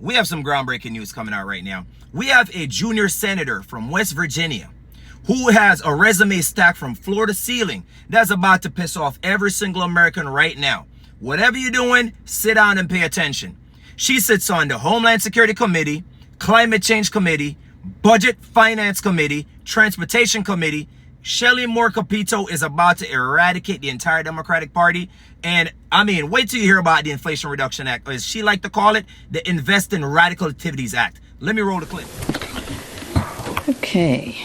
we have some groundbreaking news coming out right now. We have a junior senator from West Virginia who has a resume stacked from floor to ceiling that's about to piss off every single American right now. Whatever you're doing, sit down and pay attention. She sits on the Homeland Security Committee, Climate Change Committee, Budget Finance Committee, Transportation Committee. Shelley Moore Capito is about to eradicate the entire Democratic Party. And I mean, wait till you hear about the Inflation Reduction Act, or as she like to call it, the Invest in Radical Activities Act. Let me roll the clip. Okay.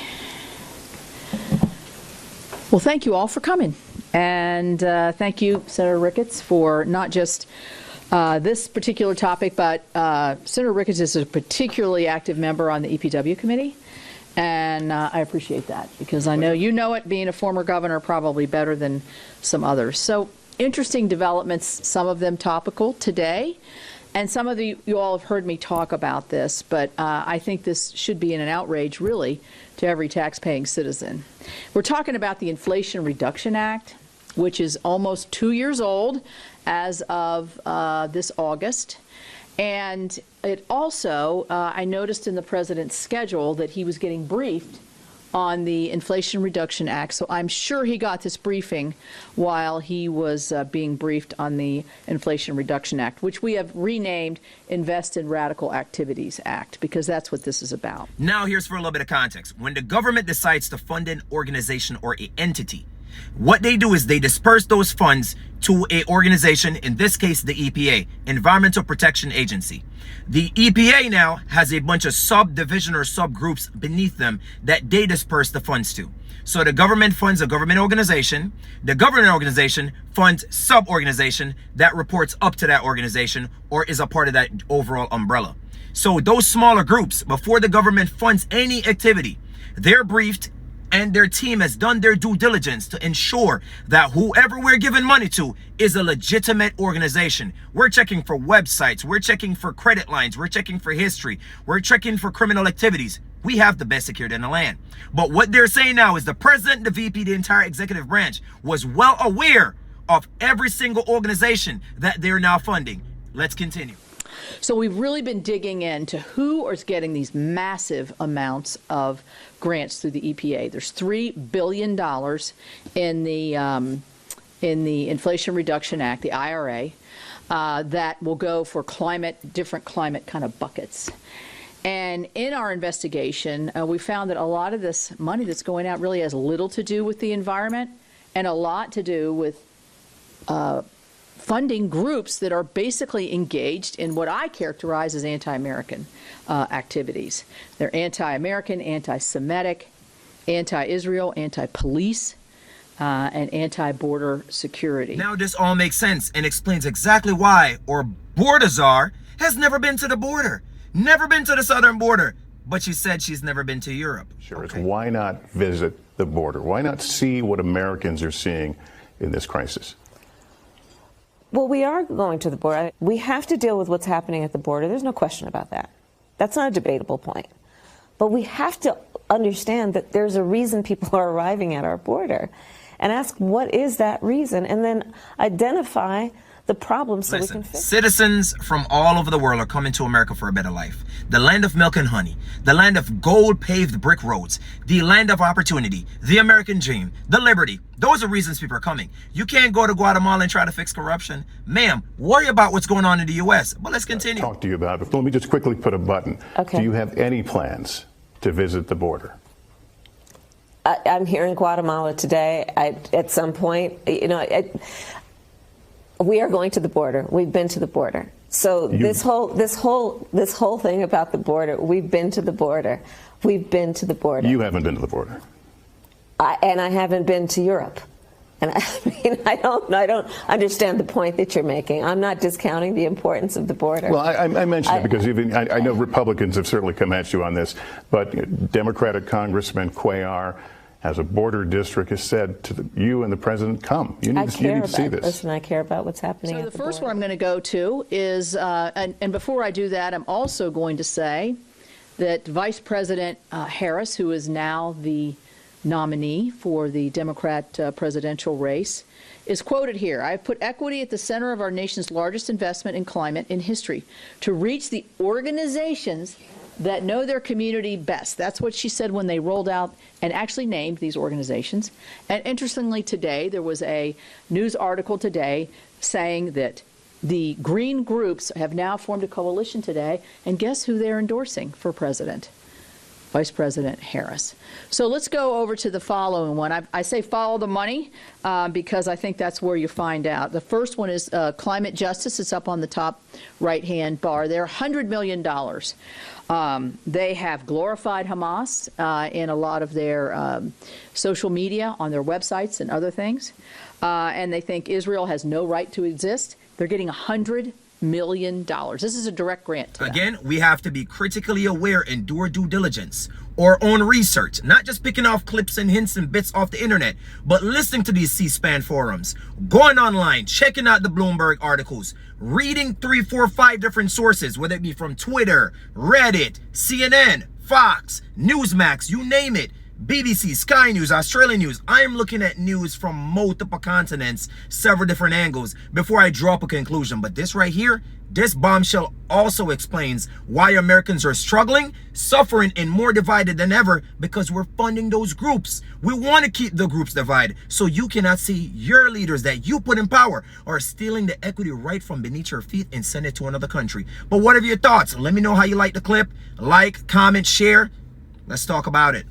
Well, thank you all for coming. And thank you, Senator Ricketts, for not just this particular topic, but Senator Ricketts is a particularly active member on the EPW committee. And I appreciate that, because I know you know it, being a former governor, probably better than some others. So interesting developments, some of them topical today. And some of you all have heard me talk about this, but I think this should be an outrage, really, to every tax-paying citizen. We're talking about the Inflation Reduction Act, which is almost 2 years old as of this August. And it also, I noticed in the president's schedule that he was getting briefed on the Inflation Reduction Act. So I'm sure he got this briefing while he was being briefed on the Inflation Reduction Act, which we have renamed Invest in Radical Activities Act, because that's what this is about. Now here's for a little bit of context. When the government decides to fund an organization or an entity, what they do is they disperse those funds to a organization, in this case the EPA, Environmental Protection Agency. The EPA now has a bunch of subdivision or subgroups beneath them that they disperse the funds to. So the government funds a government organization, the government organization funds sub-organization that reports up to that organization or is a part of that overall umbrella. So those smaller groups, before the government funds any activity, they're briefed, and their team has done their due diligence to ensure that whoever we're giving money to is a legitimate organization. We're checking for websites, we're checking for credit lines, we're checking for history, we're checking for criminal activities. We have the best security in the land. But what they're saying now is the president, the VP, the entire executive branch was well aware of every single organization that they're now funding. Let's continue. So we've really been digging into who is getting these massive amounts of grants through the EPA. There's $3 billion in the Inflation Reduction Act, the IRA, that will go for different climate kind of buckets. And in our investigation, we found that a lot of this money that's going out really has little to do with the environment and a lot to do with funding groups that are basically engaged in what I characterize as anti-American activities. They're anti-American, anti-Semitic, anti-Israel, anti-police, and anti-border security. Now this all makes sense and explains exactly why Bordazar has never been to the border, never been to the southern border, but she said she's never been to Europe. Sure, okay. Why not visit the border? Why not see what Americans are seeing in this crisis? Well, we are going to the border. We have to deal with what's happening at the border. There's no question about that. That's not a debatable point. But we have to understand that there's a reason people are arriving at our border and ask what is that reason, and then identify the problems so we can fix it. Citizens from all over the world are coming to America for a better life. The land of milk and honey, the land of gold-paved brick roads, the land of opportunity, the American dream, the liberty. Those are reasons people are coming. You can't go to Guatemala and try to fix corruption. Ma'am, worry about what's going on in the U.S. But let's continue. Talk to you about it. But let me just quickly put a button. Okay. Do you have any plans to visit the border? I'm here in Guatemala today. At some point, we are going to the border. We've been to the border. So this whole thing about the border, we've been to the border. We've been to the border. You haven't been to the border. And I haven't been to Europe. And I don't understand the point that you're making. I'm not discounting the importance of the border. Well, I mentioned it because even I know Republicans have certainly come at you on this, but Democratic Congressman Cuellar has a border district, has said to you and the president, come. You need to see this. Listen, I care about what's happening at the border. So the first one I'm going to go to is, and before I do that, I'm also going to say that Vice President Harris, who is now the nominee for the Democrat presidential race, is quoted here. "I've put equity at the center of our nation's largest investment in climate in history to reach the organizations that know their community best." That's what she said when they rolled out and actually named these organizations. And interestingly, today, there was a news article today saying that the green groups have now formed a coalition today, and guess who they're endorsing for president? Vice President Harris. So let's go over to the following one. I say follow the money because I think that's where you find out. The first one is climate justice. It's up on the top right-hand bar there, $100 million. They have glorified Hamas in a lot of their social media, on their websites and other things. And they think Israel has no right to exist. They're getting $100 million. This is a direct grant to them. Again, we have to be critically aware and do our due diligence, or own research, not just picking off clips and hints and bits off the internet, but listening to these C-SPAN forums, going online, checking out the Bloomberg articles, reading 3, 4, 5 different sources, whether it be from Twitter, Reddit, CNN, Fox, Newsmax, you name it. BBC, Sky News, Australian News. I am looking at news from multiple continents, several different angles, before I draw up a conclusion. But this right here, this bombshell also explains why Americans are struggling, suffering, and more divided than ever, because we're funding those groups. We want to keep the groups divided, so you cannot see your leaders that you put in power are stealing the equity right from beneath your feet and send it to another country. But what are your thoughts? Let me know how you like the clip. Like, comment, share. Let's talk about it.